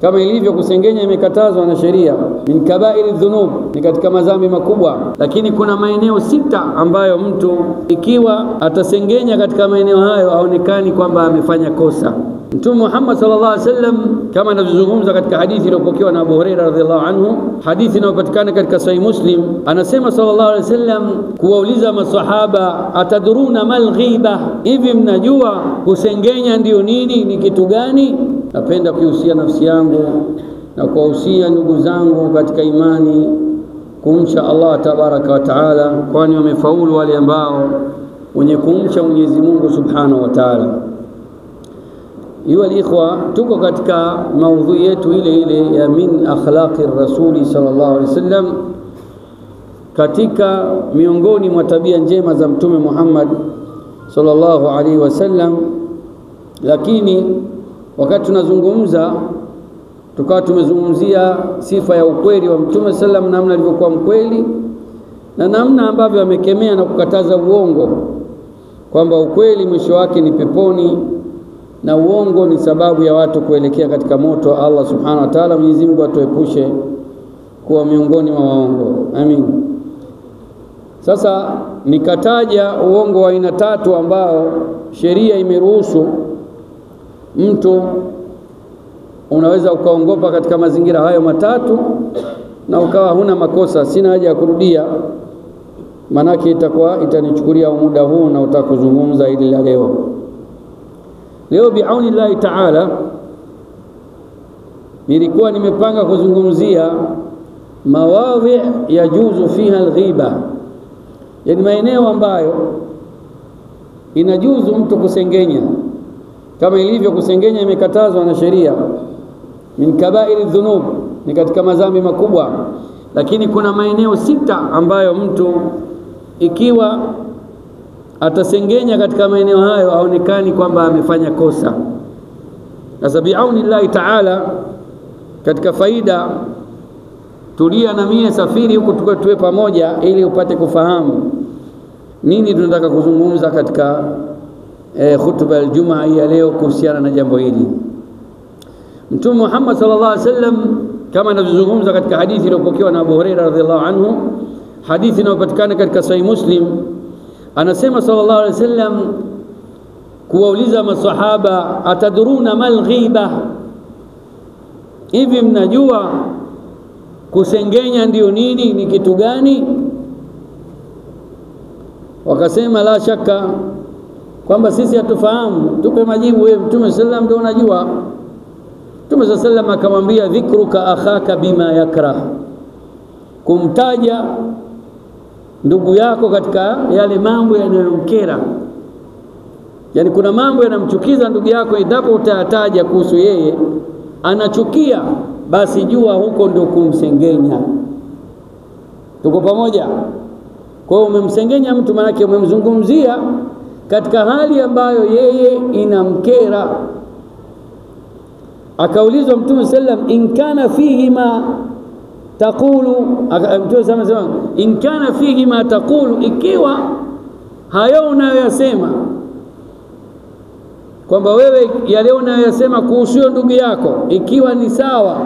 kama ilivyo kusengenya imekatazwa na sheria, min kabairi dhunub, ni katika madhambi makubwa. Lakini kuna maeneo 6 ambayo mtu ikiwa atasengenya katika maeneo hayo haonekani kwamba amefanya kosa. Mtume Muhammad sallallahu alaihi wasallam kama anavyozungumza katika hadithi iliyopokewa na Abu Hurairah radhiallahu anhu, hadithi inayopatikana katika Sahih Muslim, anasema sallallahu alaihi wasallam kuwauliza masahaba, ataduruna mal ghiba, hivi mnajua kusengenya ndio nini, ni kitu gani? Napenda kuhusia nafsi yangu na kuwahusia ndugu zangu katika imani kumcha Allah tabaraka wa taala, kwani wamefaulu wale ambao wenye kumcha Mwenyezi Mungu subhanahu wa taala. Ayuha alikhwa, tuko katika maudhui yetu ile ile ya min akhlaqi rasuli sallallahu alaihi wasallam, katika miongoni mwa tabia njema za Mtume Muhammad sallallahu alaihi wasallam. Lakini wakati tunazungumza tukawa tumezungumzia sifa ya ukweli wa Mtume sallam, namna alivyokuwa mkweli na namna ambavyo amekemea na kukataza uongo, kwamba ukweli mwisho wake ni peponi na uongo ni sababu ya watu kuelekea katika moto wa Allah subhanahu wa ta'ala. Mwenyezi Mungu atuepushe kuwa miongoni mwa waongo, amin. Sasa nikataja uongo wa aina 3 ambao sheria imeruhusu mtu unaweza ukaongopa katika mazingira hayo 3 na ukawa huna makosa. Sina haja ya kurudia, manake itanichukulia muda huu na utakuzungumza hili la leo. Leo biauni Allah ta'ala nilikuwa nimepanga kuzungumzia mawadhi yajuzu fiha alghiba, yani maeneo ambayo inajuzu mtu kusengenya, kama ilivyo kusengenya imekatazwa na sheria, min kabairi dhunub, ni katika madhambi makubwa. Lakini kuna maeneo 6 ambayo mtu ikiwa atasengenya katika maeneo hayo haonekani kwamba amefanya kosa. Sasa biauni Allah ta'ala, katika faida, tulia na mie safiri huku tuwe pamoja ili upate kufahamu nini tunataka kuzungumza katika khutba al-Jumaa ya leo kuhusiana na jambo hili. Mtume Muhammad sallallahu alaihi wasallam kama anavyozungumza katika hadithi iliyopokewa na Abu Hurairah radhiallahu anhu, hadithi inayopatikana katika Sahih Muslim, anasema sallallahu alaihi wasallam kuwauliza masahaba, ataduruna mal ghiba, hivi mnajua kusengenya ndio nini, ni kitu gani? Wakasema la shaka, kwamba sisi hatufahamu, tupe majibu wewe Mtume sallam ndio unajua. Mtume sallam akamwambia, dhikruka akhaka bima yakrah, kumtaja ndugu yako katika yale mambo yanayomkera. Yani kuna mambo yanamchukiza ndugu yako, endapo utayataja kuhusu yeye anachukia, basi jua huko ndio kumsengenya. Tuko pamoja? Kwa hiyo umemsengenya mtu, maana yake umemzungumzia katika hali ambayo yeye inamkera. Akaulizwa Mtume sallam, in kana fihi ma taqulu, Mtume sallam sema in kana fihi ma taqulu, ikiwa hayo unayoyasema, kwamba wewe yale unayoyasema kuhusu ndugu yako ikiwa ni sawa,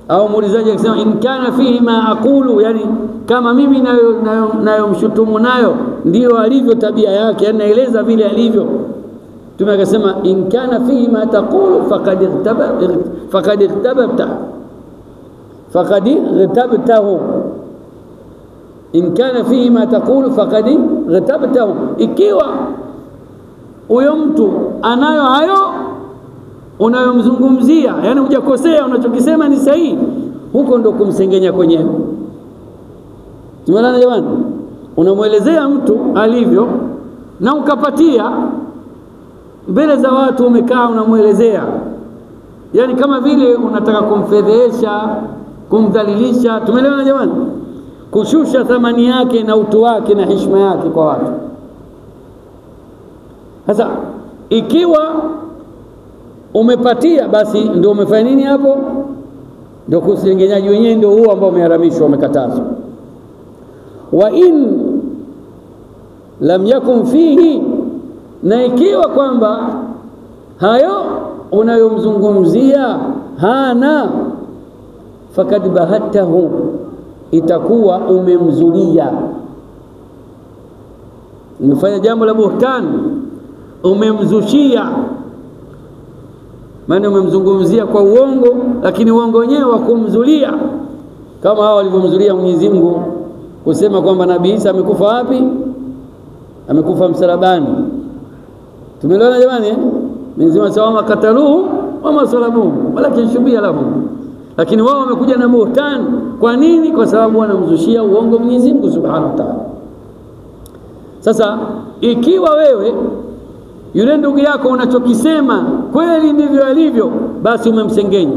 au muulizaji akisema in kana fihi ma aqulu, yani kama mimi nayomshutumu nayo ndio alivyo tabia yake, yani naeleza vile alivyo. Mtume akasema in kana fihi ma taqulu faqad igtabtahu, in kana fihi ma taqulu faqad igtabtahu, ikiwa huyo mtu anayo hayo unayomzungumzia, yani hujakosea, unachokisema ni sahihi, huko ndo kumsengenya kwenyewe. Tumeelewana jamani? Unamwelezea mtu alivyo na ukapatia mbele za watu, umekaa unamwelezea, yani kama vile unataka kumfedhesha, kumdhalilisha. Tumeelewana jamani? Kushusha thamani yake na utu wake na heshima yake kwa watu. Sasa ikiwa umepatia, basi ndio umefanya nini hapo? Ndio kusengenyaji wenyewe, ndio huo ambao umeharamishwa, umekatazwa. Wa in lam yakun fihi, na ikiwa kwamba hayo unayomzungumzia hana, fakad bahatahu, itakuwa umemzulia, umefanya jambo la buhtan, umemzushia. Maana umemzungumzia kwa uongo, lakini uongo wenyewe wa kumzulia, kama hao walivyomzulia Mwenyezi Mungu kusema kwamba Nabii Isa amekufa wapi? Amekufa msalabani. Tumeelewana jamani? Mwenyezi Mungu asema kataluhu wa masalabuhu walakin shubia lahum, lakini wao wamekuja na buhtan. Kwa nini? Kwa sababu wanamzushia uongo Mwenyezi Mungu Subhanahu wa Ta'ala. Sasa ikiwa wewe yule ndugu yako unachokisema kweli ndivyo alivyo, basi umemsengenya.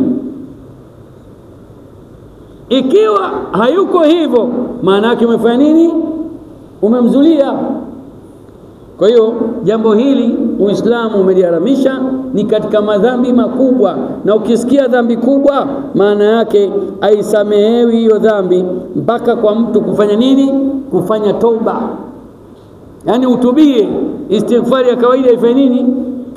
Ikiwa hayuko hivyo, maana yake umefanya nini? Umemzulia. Kwa hiyo jambo hili Uislamu umeliharamisha, ni katika madhambi makubwa, na ukisikia dhambi kubwa maana yake aisamehewi hiyo dhambi mpaka kwa mtu kufanya nini? Kufanya toba, yani utubie. Istighfari ya kawaida ifanye nini?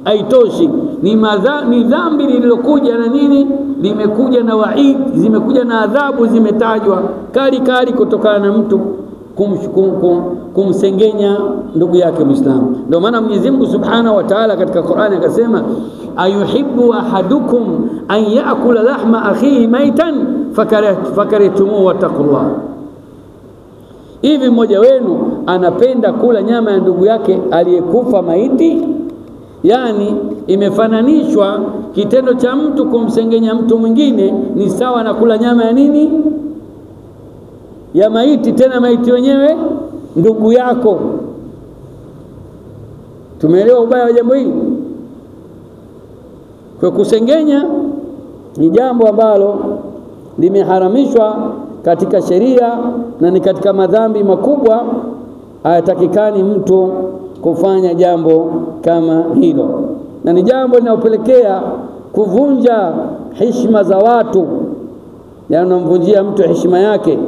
Haitoshi. Ni dhambi lililokuja na nini? Limekuja na waid, zimekuja na adhabu, zimetajwa kali kali kutokana na mtu kumsengenya ndugu yake Muislamu. Ndio maana Mwenyezi Mungu Subhanahu wa Ta'ala katika Qur'ani akasema, ayuhibbu ahadukum an ya'kula lahma akhihi maitan fakarihtumu wattaqullah. Hivi mmoja wenu anapenda kula nyama ya ndugu yake aliyekufa maiti? Yani imefananishwa kitendo cha mtu kumsengenya mtu mwingine ni sawa na kula nyama ya nini? Ya maiti, tena maiti wenyewe ndugu yako. Tumeelewa ubaya wa jambo hili? Kwa kusengenya ni jambo ambalo limeharamishwa katika sheria na ni katika madhambi makubwa. Hayatakikani mtu kufanya jambo kama hilo, na ni jambo linalopelekea kuvunja heshima za watu, yaani unamvunjia mtu heshima yake.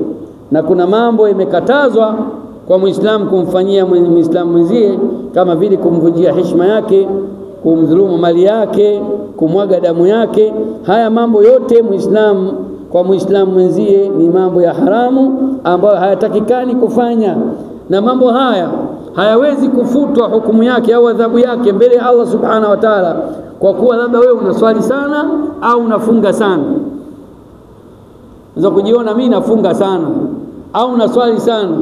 Na kuna mambo imekatazwa kwa Muislamu kumfanyia Muislamu mwenzie, kama vile kumvunjia heshima yake, kumdhulumu mali yake, kumwaga damu yake. Haya mambo yote Muislamu kwa Muislamu mwenzie ni mambo ya haramu ambayo hayatakikani kufanya, na mambo haya hayawezi kufutwa hukumu yake au adhabu yake mbele ya Allah Subhanahu wa Ta'ala kwa kuwa labda wewe unaswali sana au unafunga sana. Unaweza kujiona mimi nafunga sana au naswali sana,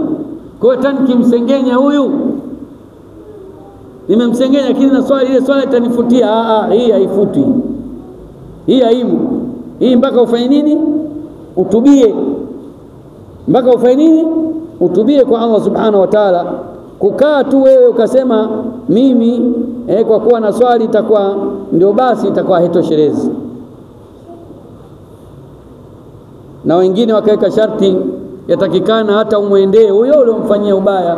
kwa hiyo nikimsengenya huyu nimemsengenya, lakini na swali ile swala itanifutia. Hii haifuti, hii haimu. Hii mpaka ufanye nini? Utubie. Mpaka ufanye nini? Utubie kwa Allah Subhanahu wa Ta'ala. Kukaa tu wewe ukasema mimi kwa kuwa na swali itakuwa ndio basi, itakuwa haitoshelezi. Na wengine wakaweka sharti, yatakikana hata umwendee huyo uliyomfanyia ubaya,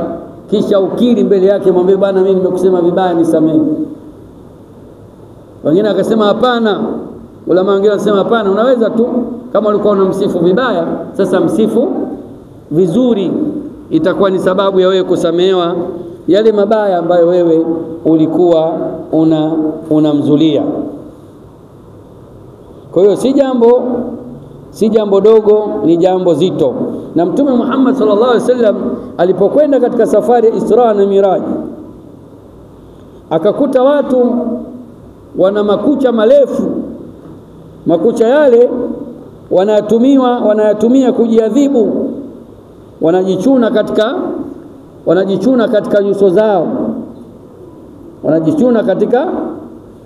kisha ukiri mbele yake, mwambie bwana, mimi nimekusema vibaya, nisamehe. Wengine akasema hapana, ulama wengine wakasema hapana, unaweza tu kama ulikuwa unamsifu vibaya, sasa msifu vizuri, itakuwa ni sababu ya wewe kusamehewa yale mabaya ambayo wewe ulikuwa unamzulia. Kwa hiyo si jambo dogo, ni jambo zito. Na Mtume Muhammad sallallahu alaihi wasallam alipokwenda katika safari ya Isra na Miraj, akakuta watu wana makucha marefu. Makucha yale wanayatumia kujiadhibu, wanajichuna katika nyuso zao, wanajichuna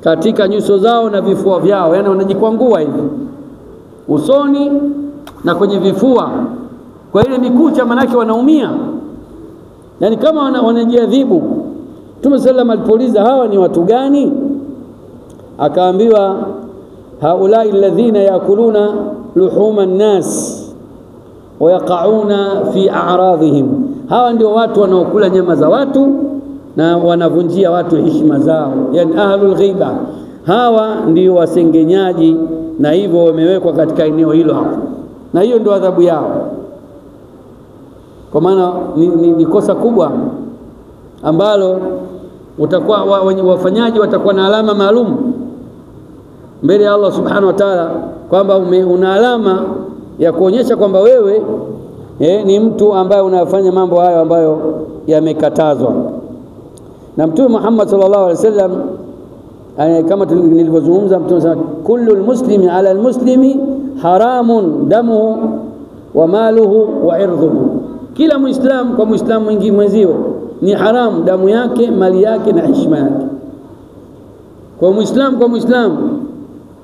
katika nyuso zao na vifua vyao, yani wanajikwangua hivi usoni na kwenye vifua kwa ile mikucha, manake wanaumia, yani kama wanajiadhibu. Mtume sallam alipouliza hawa ni watu gani, akaambiwa haulai alladhina yakuluna luhuma an-nas wa yaqauna fi a'radhihim, hawa ndio watu wanaokula nyama za watu na wanavunjia watu heshima zao, yani ahlul ghiba. Hawa ndio wasengenyaji, na hivyo wamewekwa katika eneo hilo hapo, na hiyo ndio adhabu yao. Kwa maana ni kosa kubwa ambalo wafanyaji watakuwa na alama maalum. mbele ya Allah subhanahu wa ta'ala, kwamba una alama ya kuonyesha kwamba wewe ni mtu ambaye unafanya mambo hayo ambayo yamekatazwa na Mtume Muhammad sallallahu alaihi wasallam. Kama nilivyozungumza, Mtume sana, kullu almuslimi ala almuslimi haramun damuhu wa maluhu wa irdhuhu, kila muislamu kwa muislamu mwingine mwenzio ni haramu damu yake, mali yake na heshima yake. Kwa muislamu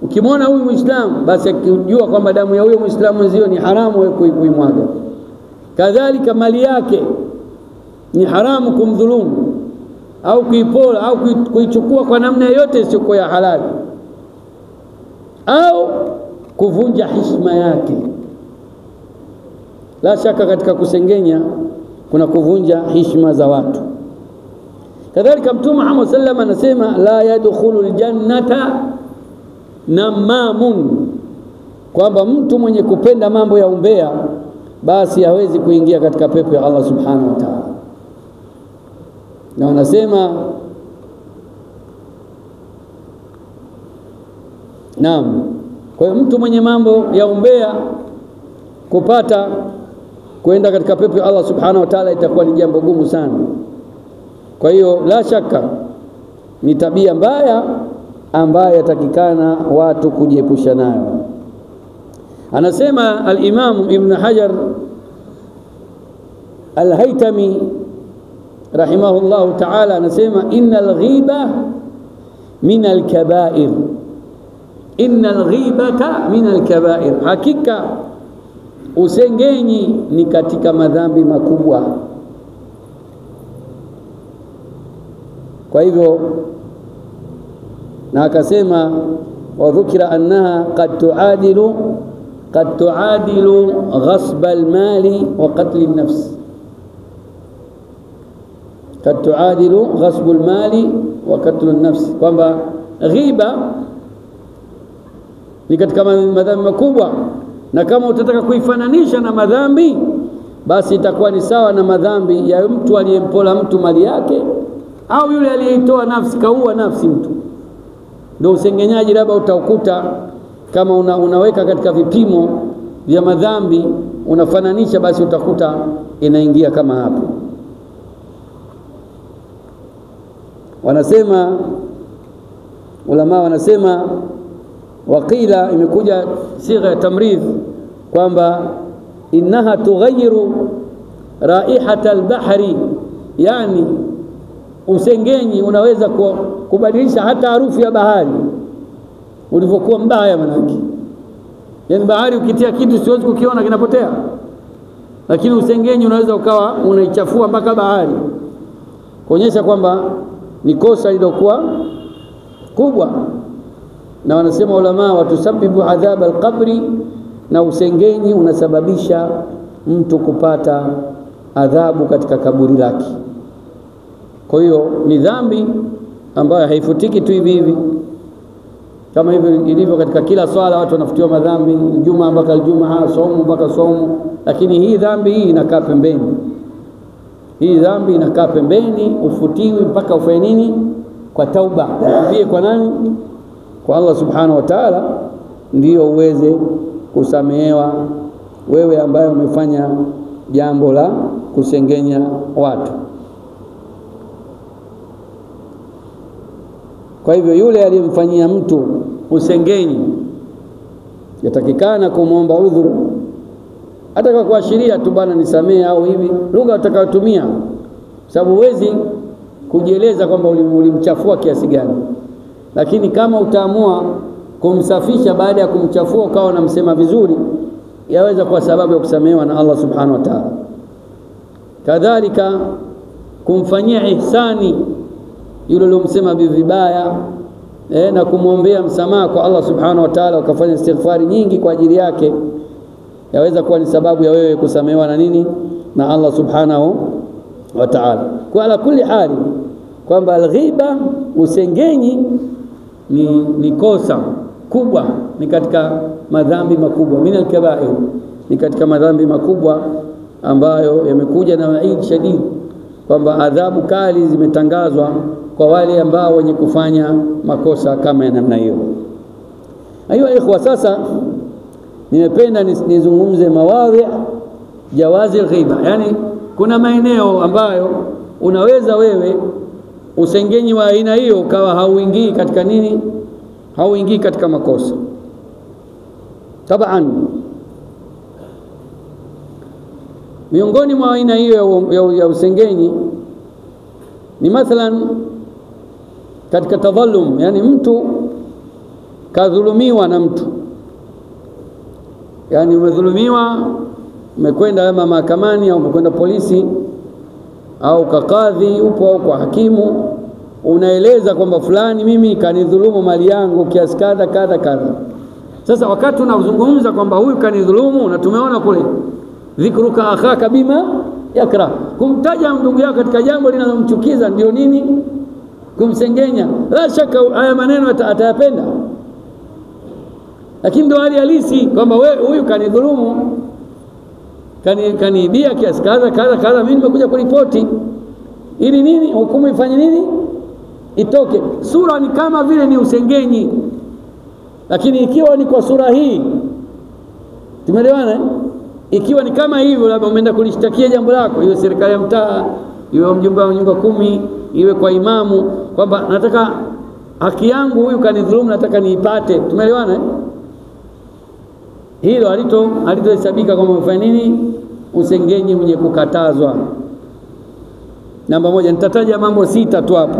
ukimwona huyu muislamu, basi akijua kwamba damu ya huyo muislamu mwenzio ni haramu wewe kuimwaga. Kadhalika mali yake ni haramu kumdhulumu au kuipola au kuichukua kwa namna yoyote isiyokuwa ya halali, au kuvunja heshima yake. La shaka katika kusengenya kuna kuvunja heshima za watu. Kadhalika Mtume Muhammad sallallahu alaihi wasallam anasema la yadkhulul jannata namamun, kwamba mtu mwenye kupenda mambo ya umbea basi hawezi kuingia katika pepo ya Allah subhanahu wa ta'ala. Na wanasema naam, kwa hiyo mtu mwenye mambo ya umbea kupata kwenda katika pepo ya Allah subhanahu wa ta'ala itakuwa ni jambo gumu sana. Kwa hiyo la shaka ni tabia mbaya ambayo yatakikana watu kujiepusha nayo. Anasema al-Imam Ibn Hajar al-Haytami rahimahullahu ta'ala, anasema innal ghiba min al-kaba'ir, innal ghibata min al-kaba'ir, hakika usengenyi ni katika madhambi makubwa. Kwa hivyo, na akasema wa dhukira annaha qad tuadilu ghasb al-mali wa qatl an-nafs, qad tuadilu ghasb al-mali wa qatl an-nafs, kwamba ghiba ni katika madhambi makubwa, na kama utataka kuifananisha na madhambi basi itakuwa ni sawa na madhambi ya mtu aliyempola mtu mali yake, au yule aliyeitoa nafsi, kaua nafsi mtu. Ndio usengenyaji labda utakuta kama unaweka katika vipimo vya madhambi unafananisha, basi utakuta inaingia kama hapo. Wanasema ulama, wanasema waqila, imekuja sigha ya tamridh kwamba innaha tughayyiru raihata al-bahri, yani usengenyi unaweza kubadilisha hata harufu ya bahari ulivyokuwa mbaya. Manake yani bahari ukitia kitu siwezi kukiona kinapotea, lakini usengenyi unaweza ukawa unaichafua mpaka bahari, kuonyesha kwamba ni kosa lilokuwa kubwa. Na wanasema ulama watusabibu adhab al-qabri, na usengenyi unasababisha mtu kupata adhabu katika kaburi lake. Kwa hiyo ni dhambi ambayo haifutiki tu hivi hivi, kama hivyo ilivyo katika kila swala watu wanafutiwa madhambi, Ijumaa mpaka Ijumaa, saumu mpaka saumu, lakini hii dhambi hii inakaa pembeni. Hii dhambi inakaa pembeni, ufutiwi mpaka ufanye nini? Kwa tauba. Utubie kwa nani? Kwa Allah subhanahu wa ta'ala, ndio uweze kusamehewa wewe ambaye umefanya jambo la kusengenya watu. Kwa hivyo yule aliyemfanyia mtu usengenyi yatakikana kumwomba udhuru, hata kwa kuashiria tu, bwana nisamee, au hivi lugha utakayotumia, sababu huwezi kujieleza kwamba ulimchafua kiasi gani. Lakini kama utaamua kumsafisha baada ya kumchafua ukawa unamsema vizuri, yaweza kwa sababu ya kusamehewa na Allah subhanahu wa ta'ala. Kadhalika kumfanyia ihsani yule aliyomsema vibaya, na kumwombea msamaha kwa Allah subhanahu wa ta'ala, ukafanya istighfari nyingi kwa ajili yake, yaweza kuwa ni sababu ya wewe kusamehewa na nini? Na Allah subhanahu wa ta'ala. Kwa ala kulli hali kwamba al-ghiba, usengenyi ni kosa kubwa, ni katika madhambi makubwa, min al-kaba'ir, ni katika madhambi makubwa ambayo yamekuja na waid shadid, kwamba adhabu kali zimetangazwa kwa wale ambao wenye kufanya makosa kama ya namna hiyo. Ayo ikhwa, sasa nimependa nizungumze mawadhi jawazi al-ghiba. Yani kuna maeneo ambayo unaweza wewe usengenyi wa aina hiyo ukawa hauingii katika nini, hauingii katika makosa. Taban miongoni mwa aina hiyo ya usengenyi ni mathalan katika tadhallum, yani mtu kadhulumiwa na mtu, yani umedhulumiwa, umekwenda mahakamani au umekwenda polisi au kakadhi, upo au kwa hakimu, unaeleza kwamba fulani mimi kanidhulumu mali yangu kiasi kadha kadha kadha. Sasa wakati unazungumza kwamba huyu kanidhulumu, na tumeona kule dhikruka akhaka bima yakra, kumtaja ndugu yako katika jambo linalomchukiza ndio nini? Kumsengenya. La shaka haya maneno atayapenda, lakini ndio hali halisi kwamba wewe huyu kanidhulumu, kaniibia kiasi kadha kadha kadha, mimi nimekuja kuripoti ili nini, hukumu ifanye nini, itoke. Sura ni kama vile ni usengenyi, lakini ikiwa ni kwa sura hii, tumeelewana? Ikiwa ni kama hivyo, labda umeenda kulishtakia jambo lako, iwe serikali ya mtaa, iwe mjumbe wa nyumba 10, iwe kwa imamu, kwamba nataka haki yangu, huyu kanidhulumu, nataka niipate. Tumeelewana? Hilo halitohesabika kama umefanya nini, usengenyi mwenye kukatazwa. Namba 1, nitataja mambo 6 tu hapo.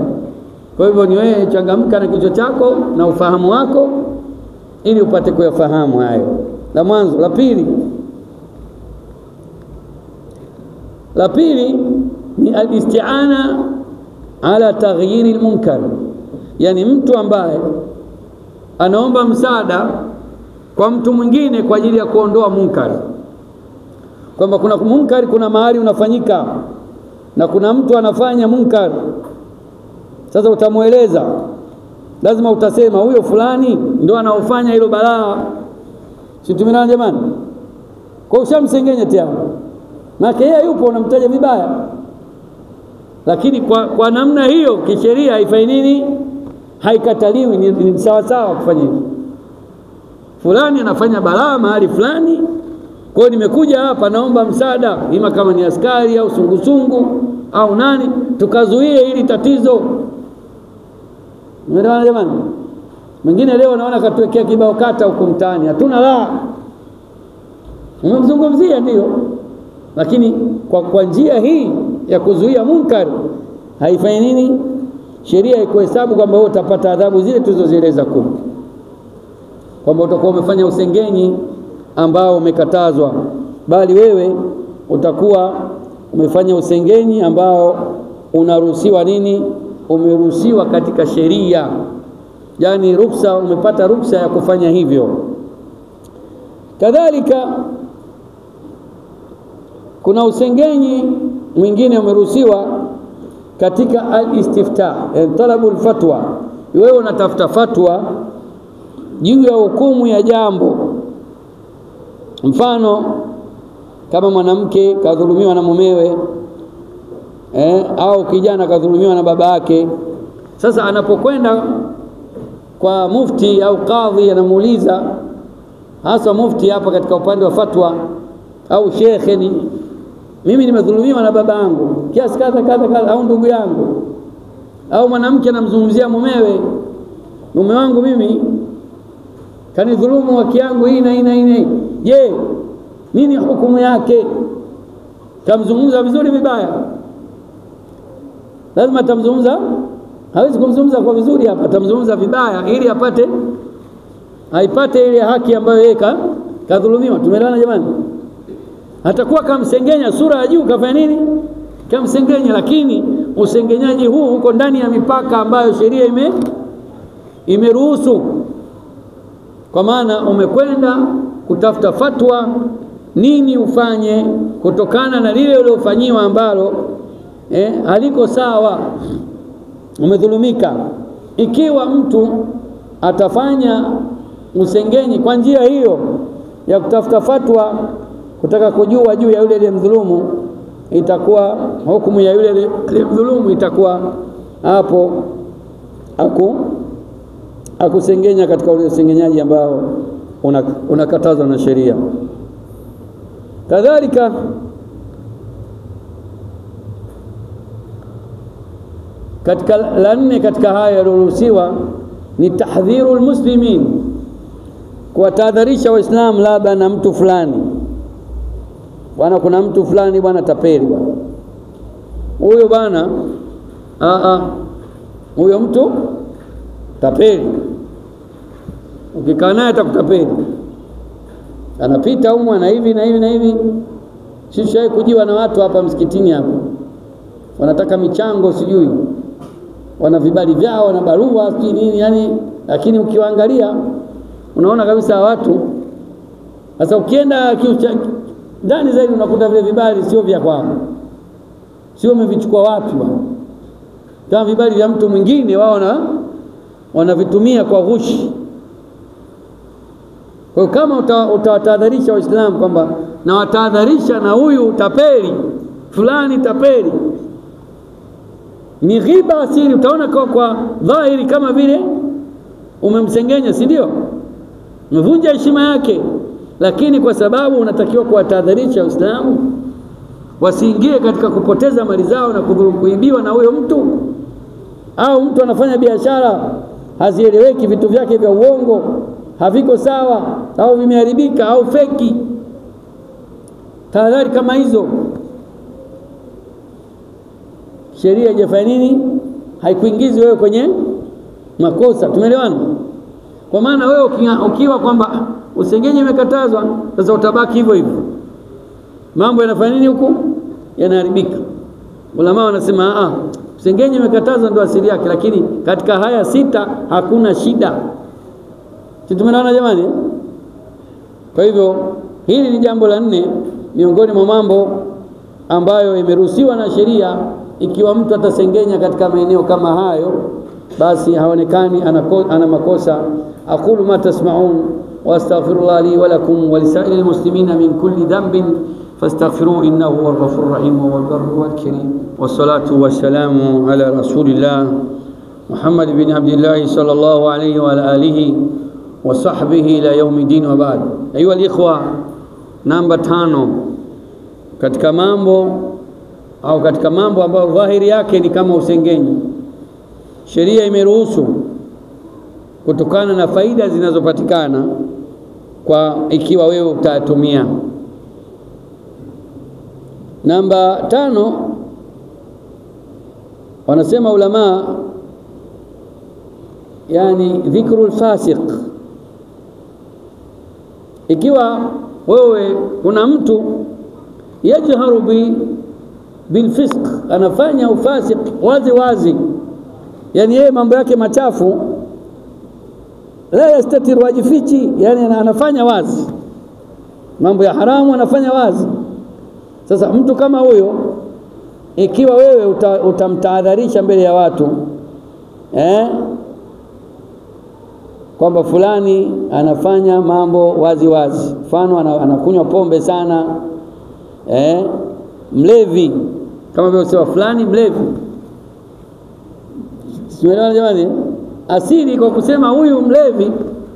Kwa hivyo ni wewe changamka na kichwa chako na ufahamu wako ili upate kuyafahamu hayo. La mwanzo. La pili ni al-isti'ana ala taghyiri al-munkar, yani mtu ambaye anaomba msaada kwa mtu mwingine kwa ajili ya kuondoa munkari, kwamba kuna munkari, kuna mahali unafanyika na kuna mtu anafanya munkari. Sasa utamueleza, lazima utasema huyo fulani ndio anaofanya hilo balaa. Si tumeelewana jamani? Kwa ushamsengenya tayari, maana yeye yupo unamtaja vibaya, lakini kwa namna hiyo kisheria haifai nini, haikataliwi, ni sawa sawa kufanya hivyo. Fulani anafanya balaa mahali fulani, kwa hiyo nimekuja hapa naomba msaada, ima kama ni askari au sungusungu au nani, tukazuie hili tatizo. Umeelewana jamani? Mwingine leo naona katuwekea kibao kata huko mtaani, hatuna la, umemzungumzia ndio, lakini kwa njia hii ya kuzuia munkar haifai nini, sheria ikuhesabu kwamba wewe utapata adhabu zile tulizozieleza 10, kwamba utakuwa umefanya usengenyi ambao umekatazwa, bali wewe utakuwa umefanya usengenyi ambao unaruhusiwa nini, umeruhusiwa katika sheria, yani ruksa, umepata ruksa ya kufanya hivyo. Kadhalika kuna usengenyi mwingine umeruhusiwa katika al-istiftah, talabul fatwa. Wewe unatafuta fatwa juu ya hukumu ya jambo. Mfano kama mwanamke kadhulumiwa na mumewe, au kijana kadhulumiwa na baba yake. Sasa anapokwenda kwa mufti au kadhi, anamuuliza, hasa mufti hapa katika upande wa fatwa au shekhe, mimi nimedhulumiwa na baba yangu kiasi kadha kadha kadha, au ndugu yangu, au mwanamke anamzungumzia mumewe, mume wangu mimi kanidhulumu haki yangu hii na hii na hii. Je, nini hukumu yake? Kamzungumza vizuri vibaya? Lazima tamzungumza, hawezi kumzungumza kwa vizuri hapa, tamzungumza vibaya ili aipate ile haki ambayo yeye kadhulumiwa. Tumeelewana jamani? Atakuwa kamsengenya sura ya juu, kafanya nini, kamsengenya, lakini usengenyaji huu uko ndani ya mipaka ambayo sheria imeruhusu, kwa maana umekwenda kutafuta fatwa nini ufanye kutokana na lile uliofanyiwa ambalo haliko sawa, umedhulumika. Ikiwa mtu atafanya usengenyi kwa njia hiyo ya kutafuta fatwa, kutaka kujua juu ya yule aliyemdhulumu, itakuwa hukumu ya yule aliyemdhulumu itakuwa hapo akusengenya katika ule usengenyaji ambao unakatazwa na sheria. Kadhalika katika la nne katika haya yaliyoruhusiwa ni tahdhirul muslimin, kuwatahadharisha waislamu labda na mtu fulani. Bwana, kuna mtu fulani bwana tapeli bwana, huyo bwana huyo mtu tapeli, ukikaa naye atakutapeli, anapita huko na hivi na hivi na hivi. Sisi kujiwa na watu hapa msikitini hapa, wanataka michango sijui, wana vibali vyao na barua sijui nini yani, lakini ukiwaangalia unaona kabisa watu. Sasa ukienda ndani zaidi unakuta vile vibali sio vya kwao, sio umevichukua wapi bwana, kama vibali vya mtu mwingine wao wanavitumia kwa ghushi. Kwa kama utawatahadharisha waislamu kwamba na watahadharisha na huyu tapeli fulani, tapeli ni ghiba asili, utaona kwa dhahiri kama vile umemsengenya, si ndio? Umevunja heshima yake, lakini kwa sababu unatakiwa kuwatahadharisha waislamu wasiingie katika kupoteza mali zao na kuibiwa na huyo mtu, au mtu anafanya biashara hazieleweki, vitu vyake vya uongo haviko sawa au vimeharibika au feki. Tahadhari kama hizo sheria haijafanya nini, haikuingizi wewe kwenye makosa. Tumeelewana? Kwa maana wewe ukiwa kwamba usengenye imekatazwa, sasa utabaki hivyo hivyo, mambo yanafanya nini huko, yanaharibika. Ulama wanasema usengenye imekatazwa ndio asili yake, lakini katika haya 6 hakuna shida. Tumeelewana jamani? Kwa hivyo hili ni jambo la 4 miongoni mwa mambo ambayo imeruhusiwa na sheria. Ikiwa mtu atasengenya katika maeneo kama hayo, basi haonekani ana makosa. Aqulu ma tasma'un wa astaghfirullah li wa lakum wa lisa'ilil muslimina min kulli dhanbin fastaghfiruhu innahu huwal ghafurur rahim wal barru wal karim. Wassalatu wassalamu ala rasulillah Muhammad ibn Abdullah sallallahu alayhi wa alihi wa sahbihi ila yaumiddin wa ba'd. Ayuha alikhwa, namba 5 katika mambo au katika mambo ambayo dhahiri yake ni kama usengenyi, sheria imeruhusu kutokana na faida zinazopatikana kwa ikiwa wewe utatumia. Namba 5 wanasema ulama, yani dhikrul fasiq. Ikiwa wewe kuna mtu yajharu bilfisq, anafanya ufasik wazi wazi, yani yeye mambo yake machafu, la yastatir, wajifichi, yani anafanya wazi mambo ya haramu, anafanya wazi. Sasa mtu kama huyo, ikiwa wewe utamtahadharisha mbele ya watu kwamba fulani anafanya mambo wazi wazi, mfano anakunywa pombe sana, mlevi, kama vile usema fulani mlevi, sielewana jamani, asili kwa kusema huyu mlevi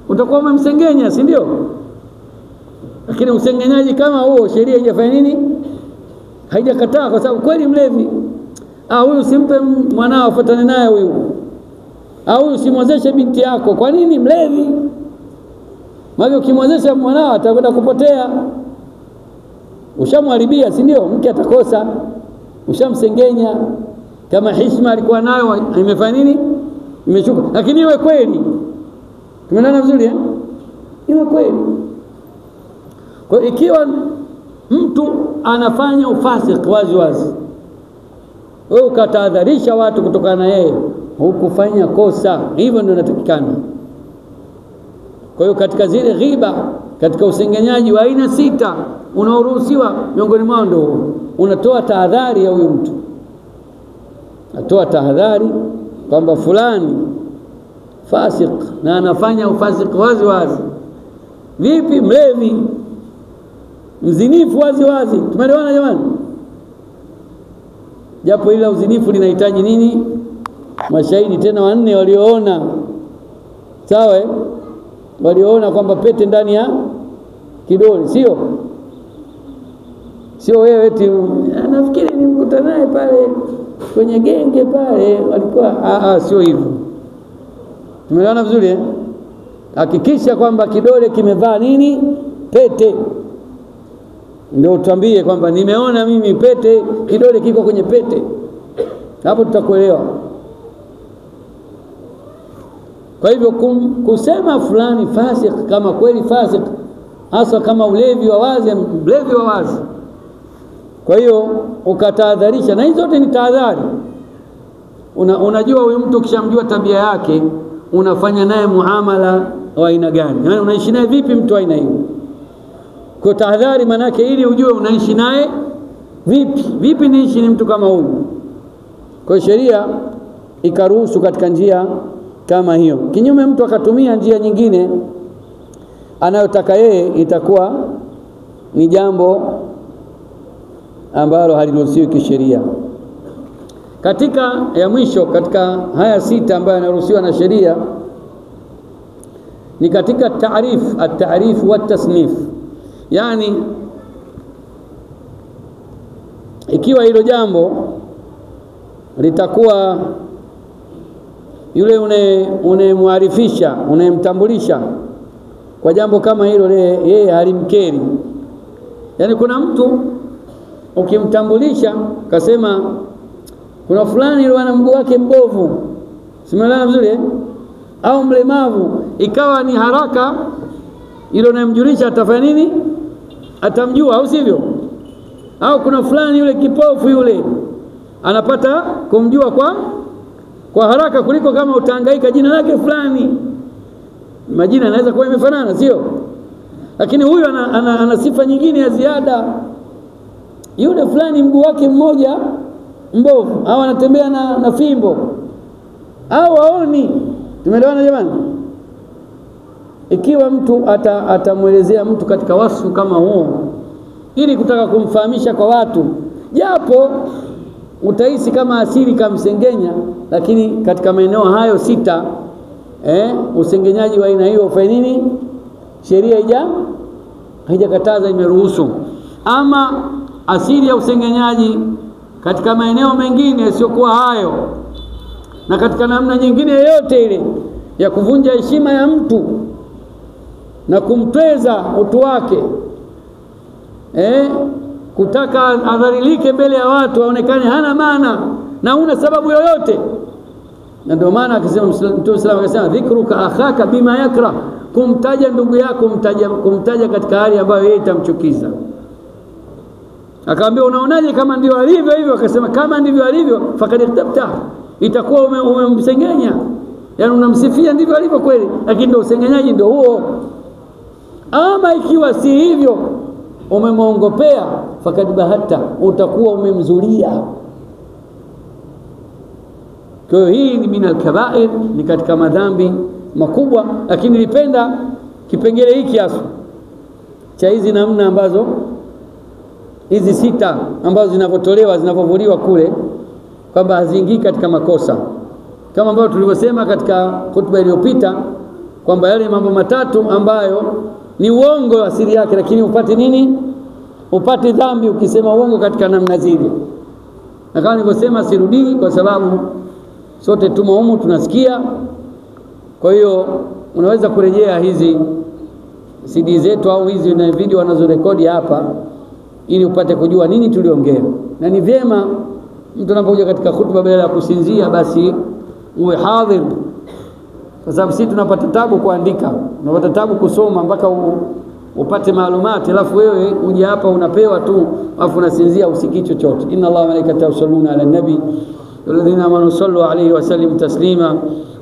utakuwa umemsengenya, si ndio? Lakini usengenyaji kama huo sheria haijafanya nini, haijakataa, kwa sababu kweli mlevi, huyu simpe mwanao afuatane naye huyu, au usimwozeshe binti yako. Kwa nini? Mlevi. Maana ukimwozesha mwanao atakwenda kupotea, ushamharibia, si ndio? Mke atakosa, ushamsengenya. Kama heshima alikuwa nayo imefanya nini, imeshuka. Lakini iwe kweli, tumeelewana vizuri iwe kweli. Kwa ikiwa mtu anafanya ufasik wazi wazi, wewe ukatahadharisha watu kutokana na yeye, hukufanya kosa. Hivyo ndio inatakikana. Kwa hiyo katika zile ghiba, katika usengenyaji wa aina 6 unaoruhusiwa, miongoni mwao ndio unatoa tahadhari ya huyu mtu, atoa tahadhari kwamba fulani fasik na anafanya ufasik wazi wazi. Vipi? Mlevi, mzinifu wazi wazi. Tumeelewana jamani? Japo ila uzinifu linahitaji nini? Mashahidi tena 4 walioona, sawa, waliona kwamba pete ndani ya kidole, sio wewe eti nafikiri nimkuta naye pale kwenye genge pale walikuwa sio hivyo. Tumeelewana vizuri Hakikisha kwamba kidole kimevaa nini? Pete. Ndio utambie kwamba nimeona mimi pete, kidole kiko kwenye pete. Hapo tutakuelewa. Kwa hivyo kusema fulani fasik, kama kweli fasik, hasa kama mlevi wa wazi. Kwa hiyo ukatahadharisha, na hizo zote ni tahadhari. Unajua huyu mtu ukishamjua tabia yake, unafanya naye muamala wa aina gani? Yaani unaishi naye vipi mtu aina hiyo? Kwa tahadhari manake ili ujue unaishi naye vipi niishi ni mtu kama huyu. Kwa sheria ikaruhusu katika njia kama hiyo. Kinyume mtu akatumia njia nyingine anayotaka yeye, itakuwa ni jambo ambalo haliruhusiwi kisheria. Katika ya mwisho katika haya 6 ambayo yanaruhusiwa na sheria ni katika at-ta'rif wa at-tasnif. Yani ikiwa hilo jambo litakuwa yule unemuarifisha, unemtambulisha kwa jambo kama hilo, yeye halimkeri. Yani kuna mtu ukimtambulisha kasema kuna fulani yule ana mguu wake mbovu, simelana vizuri au mlemavu, ikawa ni haraka yule unayemjulisha atafanya nini? Atamjua, au sivyo? Au kuna fulani yule kipofu yule anapata kumjua kwa haraka kuliko kama utahangaika jina lake fulani. Majina yanaweza kuwa yamefanana, sio? Lakini huyu ana sifa nyingine ya ziada. Yule fulani mguu wake mmoja mbovu, au anatembea na fimbo, au haoni. Tumeelewana jamani? Ikiwa mtu atamuelezea mtu katika wasfu kama huo ili kutaka kumfahamisha kwa watu, japo utahisi kama asili kamsengenya, lakini katika maeneo hayo 6 usengenyaji wa aina hiyo ufanye nini? Sheria haijakataza, imeruhusu. Ama asili ya usengenyaji katika maeneo mengine siokuwa hayo, na katika namna nyingine yoyote ile ya kuvunja heshima ya mtu na kumtweza utu wake, kutaka adharilike mbele ya watu, aonekane hana maana na una sababu yoyote. Na ndio maana akisema Mtume sallallahu alayhi wasallam, dhikruka akhaka bima yakra, kumtaja ndugu yako, kumtaja katika hali ambayo yeye itamchukiza. Akaambia unaonaje kama ndio alivyo hivyo? Akasema kama ndivyo alivyo fakad ikhtabta, itakuwa umemsengenya. Yani unamsifia ndivyo alivyo kweli, lakini ndio usengenyaji ndio huo. Ama ikiwa si hivyo, umemwongopea, fakad bahatta, utakuwa umemzulia. Kwa hiyo hii ni minal kabair, ni katika madhambi makubwa. Lakini nilipenda kipengele hiki hasa cha hizi namna ambazo hizi 6 ambazo zinavovuliwa kule, kwamba haziingii katika makosa, kama ambavyo tulivyosema katika hutuba iliyopita kwamba yale mambo 3 ambayo ni uongo asili yake, lakini upate nini? Upate dhambi ukisema uongo katika namna zile. Na kama nilivyosema sirudii, kwa sababu sote tumo humu tunasikia. Kwa hiyo unaweza kurejea hizi CD zetu au hizi na video wanazorekodi hapa ili upate kujua nini tuliongea. Na ni vyema mtu anapokuja katika hutuba badala ya kusinzia basi uwe hadhir, kwa sababu sisi tunapata tabu kuandika, tunapata tabu kusoma mpaka upate maalumati, alafu wewe uje hapa unapewa tu alafu unasinzia usikii chochote. Inna Allaha wa malaikatahu yusalluna ala nabi alladhina amanu sallu alayhi wa sallimu taslima.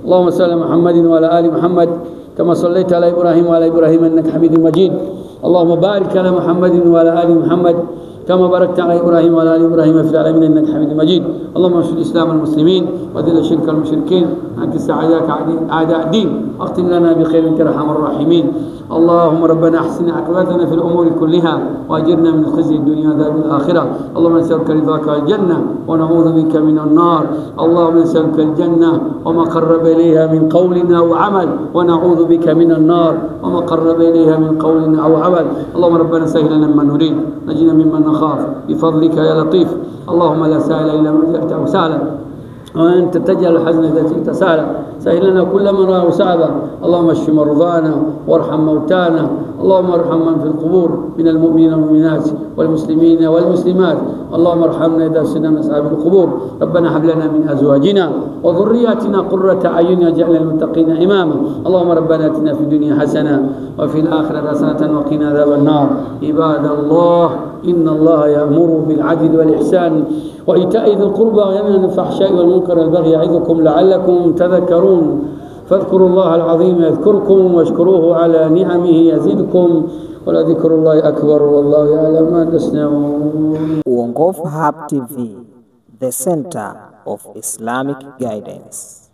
Allahumma salli ala Muhammadin wa ala ali Muhammad kama sallaita ala Ibrahim wa ala Ibrahim innaka Hamidum Majid. Allahumma barik ala Muhammadin wa ala ali Muhammad كما باركت على إبراهيم وعلى آل إبراهيم في العالمين إنك حميد مجيد. اللهم انصر الإسلام والمسلمين وذل الشرك المشركين، أنكس أعداءك أعداء الدين، واختم لنا بخير أنت أرحم الراحمين. اللهم ربنا احسن عاقبتنا في الأمور كلها وأجرنا من خزي الدنيا وعذاب الآخرة. اللهم نسألك رضاك والجنة ونعوذ بك من النار. اللهم نسألك الجنة وما قرب إليها من قول أو عمل، ونعوذ بك من النار وما قرب إليها من قول أو عمل. اللهم ربنا سهل لنا مما نريد، نجنا ممن نخاف بفضلك يا لطيف. اللهم لا سهل إلا ما جعلته سهلا، وأنت تجعل الحزن إذا شئت سهلا. سهل لنا كل ما رأى صعبا. اللهم اشف مرضانا وارحم موتانا. اللهم ارحم من في القبور من المؤمنين والمؤمنات والمسلمين والمسلمات. اللهم ارحمنا إذا سرنا من أصحاب القبور. ربنا هب لنا من أزواجنا وذرياتنا قرة أعين واجعلنا للمتقين إماما. اللهم ربنا آتنا في الدنيا حسنة وفي الآخرة حسنة وقنا عذاب النار. عباد الله، إن الله يأمر بالعدل والإحسان وإيتاء ذي القربى وينهى عن الفحشاء والمنكر والبغي يعظكم لعلكم تذكرون. فاذكروا الله العظيم يذكركم واشكروه على نعمه يزدكم ولذكر الله أكبر والله يعلم ما تصنعون. Uongofu Hub TV, the center of Islamic guidance.